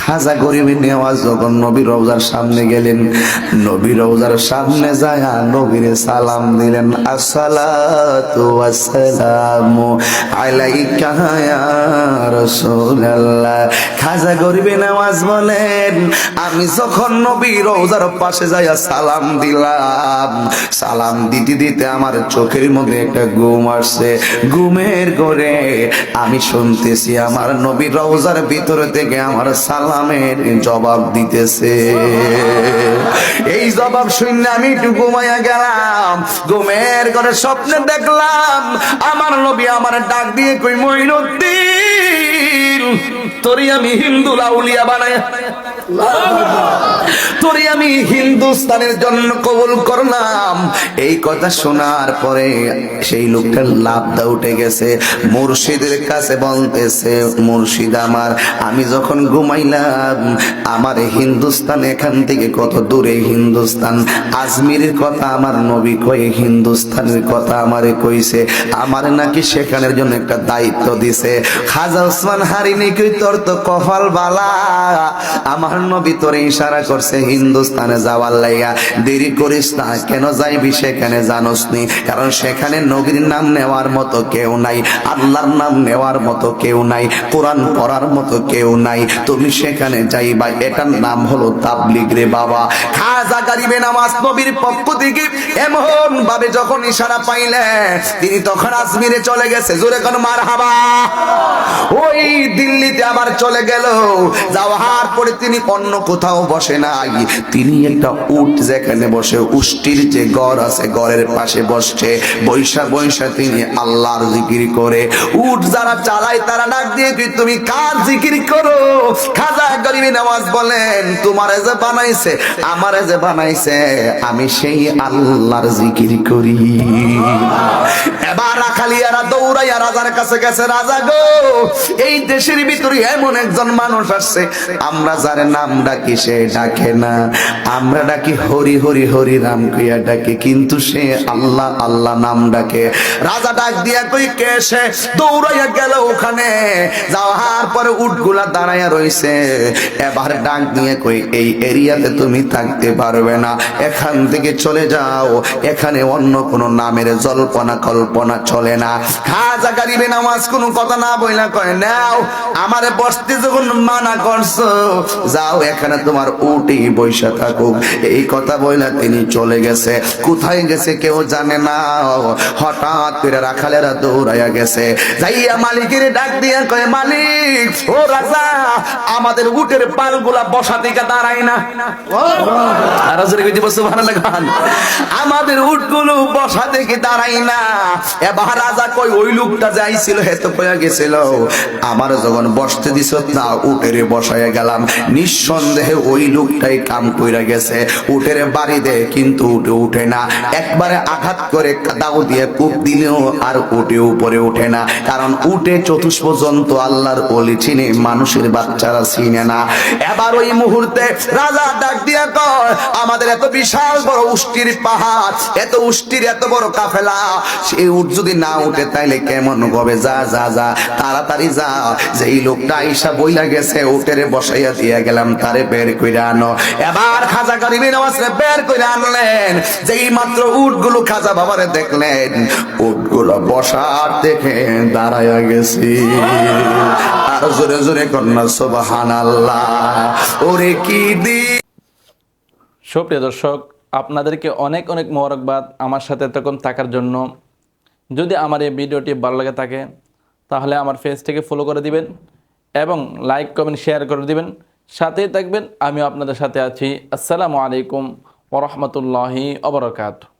খাজা গরিবের নেওয়াজ যখন নবী রওজার সামনে গেলেন, নবী রওজার সামনে যায় নবীরে সালাম দিলেন, আসসালাতু ওয়াসসালামু আলাইকা ইয়া রাসূলুল্লাহ। খাজা গরিবে নেওয়াজ বলেন, আমি যখন নবী রওজার পাশে যাইয়া সালাম দিলাম, সালাম দিতে দিতে আমার চোখের মধ্যে একটা ঘুম আসছে। ঘুমের ঘরে আমি শুনতেছি আমার নবী রওজার ভিতর থেকে আমার সালামের জবাব দিতেছে। এই জবাব শুনে আমি একটু ঘুমাইয়া গেলাম। ঘুমের ঘরে স্বপ্নে দেখলাম আমার নবী আমার ডাক দিয়ে কই, মঈনুদ্দিন তোরে আমি হিন্দু লাউলিয়া বানায়া, তোরে আমি হিন্দুস্তানের জন্য কবুল করলাম। এই কথা শোনার পরে সেই লোকটার লাভটা উঠে গেছে। মুর্শিদের কাছে বলতেছে, মুর্শিদ আমার, আমি যখন ঘুমাইলাম আমার হিন্দুস্তান এখান থেকে কত দূরে হিন্দুস্তান, আজমিরের কথা আমার নবী কয়ে হিন্দুস্তানের কথা আমারে কইছে, আমার নাকি সেখানের জন্য একটা দায়িত্ব দিছে। খাজা ওসমান হারিনি কই, তোর তো কপাল বালা, আমার নবী তোরে ইশারা করছে হিন্দুস্তানে যাওয়ার লাইগা, দেরি করিস না। কেন যাইবি সেখানে জানোস নি? কারণ সেখানে নবীর নাম নেওয়ার মতো কেউ নাই, আল্লাহর নাম নেওয়ার মতো কেউ নাই, কোরআন পড়ার মতো কেউ নাই। তুমি সেখানে যাইবা, এটার নাম হলো তাবলীগ রে বাবা। খাজা গরিবে নওয়াজ নবীর পক্ষ থেকে এমন ভাবে যখন ইশারা পাইলেন, তিনি তখন আজমিরে চলে গেছে। জোরে কোন মারহাবা। ওই দিল্লিতে আবার চলে গেল। যাওয়ার পরে তিনি অন্য কোথাও বসে নাই, তিনি একটা উট যেখানে বসে, উষ্টির যে গড় আছে গড়ের পাশে বসছে। বৈশা বৈশা তিনি আল্লাহর জিকির করে। উট যারা চালায় তারা ডাক দিয়ে কি, তুমি কার জিকির করো? খাজা গরিবে নওয়াজ বলেন, তোমারে যে বানাইছে, আমারে যে বানাইছে, আমি সেই আল্লাহর জিকির করি। এবার রাখালিয়ারা দৌড়াইয়া রাজার কাছে গেছে, রাজা গো, এই দেশের ভিতরে এমন একজন মানুষ আসছে, আমরা যার নাম ডাকি সে ডাকে না, আমরা ডাকি হরি হরি হরি রাম কইয়া ডাকে, কিন্তু সে আল্লাহ আল্লাহ নাম ডাকে। রাজা ডাক দিয়া কই, কে সে? দৌড়াইয়া গেল ওখানে। যাওয়ার পরে উটগুলা দাঁড়াইয়া রইছে। এবার ডাক দিয়ে কই, এই এরিয়াতে তুমি থাকতে পারবে না, এখান থেকে চলে যাও, এখানে অন্য কোন নামের জল্পনা কল্পনা চলে না। খাজা গরিবে নওয়াজ কোনো কথা না বইলা কয়, নাও আমারে বসতে যখন মানা করছো, যাও এখানে তোমার উটি বৈশা থাকুক। এই কথা বইলা তিনি চলে গেছে। কোথায় গেছে কেউ জানে না। হঠাৎ করে রাখালেরা দৌড়াইয়া গেছে, যাইয়া মালিকের ডাক দিয়া কয়, মালিক ও রাজা, আমাদের উটের পালগুলা বসা থেকে দাঁড়ায় না। আর সুবহানাল্লাহ, আমাদের উটগুলো বসা থেকে দাঁড়ায় না। এবার রাজা কই, ওই লোকটা যাইছিল হেতো কইয়া গেছিল, আমার যখন বসতে দিছ না, উটেরে বসাইয়া গেলাম। নিঃসন্দেহে ওই লোকটাই কাম কইরা গেছে। উটেরে বাড়ি দেয় কিন্তু উঠে উঠে না, একবারে আঘাত করে দাও দিয়ে কূপ দিলেও আর উঠে উপরে উঠে না। কারণ উঠে চতুষ্প জন্তু আল্লাহর ওলি চিনে, মানুষের বাচ্চারা চিনে না। এবার ওই মুহূর্তে রাজা ডাক দিয়া কয়, আমাদের এত বিশাল বড় উষ্টির পাহাড়, এত উষ্টির এত বড় কাফেলা, সেই উট যদি না উঠে তাইলে কেমন হবে? যা যা যা, তাড়াতাড়ি যা, যেই লোকটা আইসা বইলা গেছে উটেরে বসাইয়া দিয়া গেলাম, তারে বের কইরা আনো। এবার খাজা গরিবে নওয়াজ বের কইরা আনলেন। যেই মাত্র উটগুলো খাজা বাবারে দেখলেন, উটগুলো বসার দেখে দাঁড়াইয়া গেছি। আর জোরে জোরে কন্যা সুবহানাল্লাহ। ওরে কি দি। সুপ্রিয় দর্শক, আপনাদেরকে অনেক অনেক মোবারকবাদ আমার সাথে এতক্ষণ থাকার জন্য। যদি আমার এই ভিডিওটি ভালো লাগে থাকে তাহলে আমার পেজটিকে ফলো করে দিবেন এবং লাইক কমেন্ট শেয়ার করে দিবেন। সাথেই থাকবেন, আমিও আপনাদের সাথে আছি। আসসালামু আলাইকুম ওয়া রাহমাতুল্লাহি ওয়া বারাকাতুহু।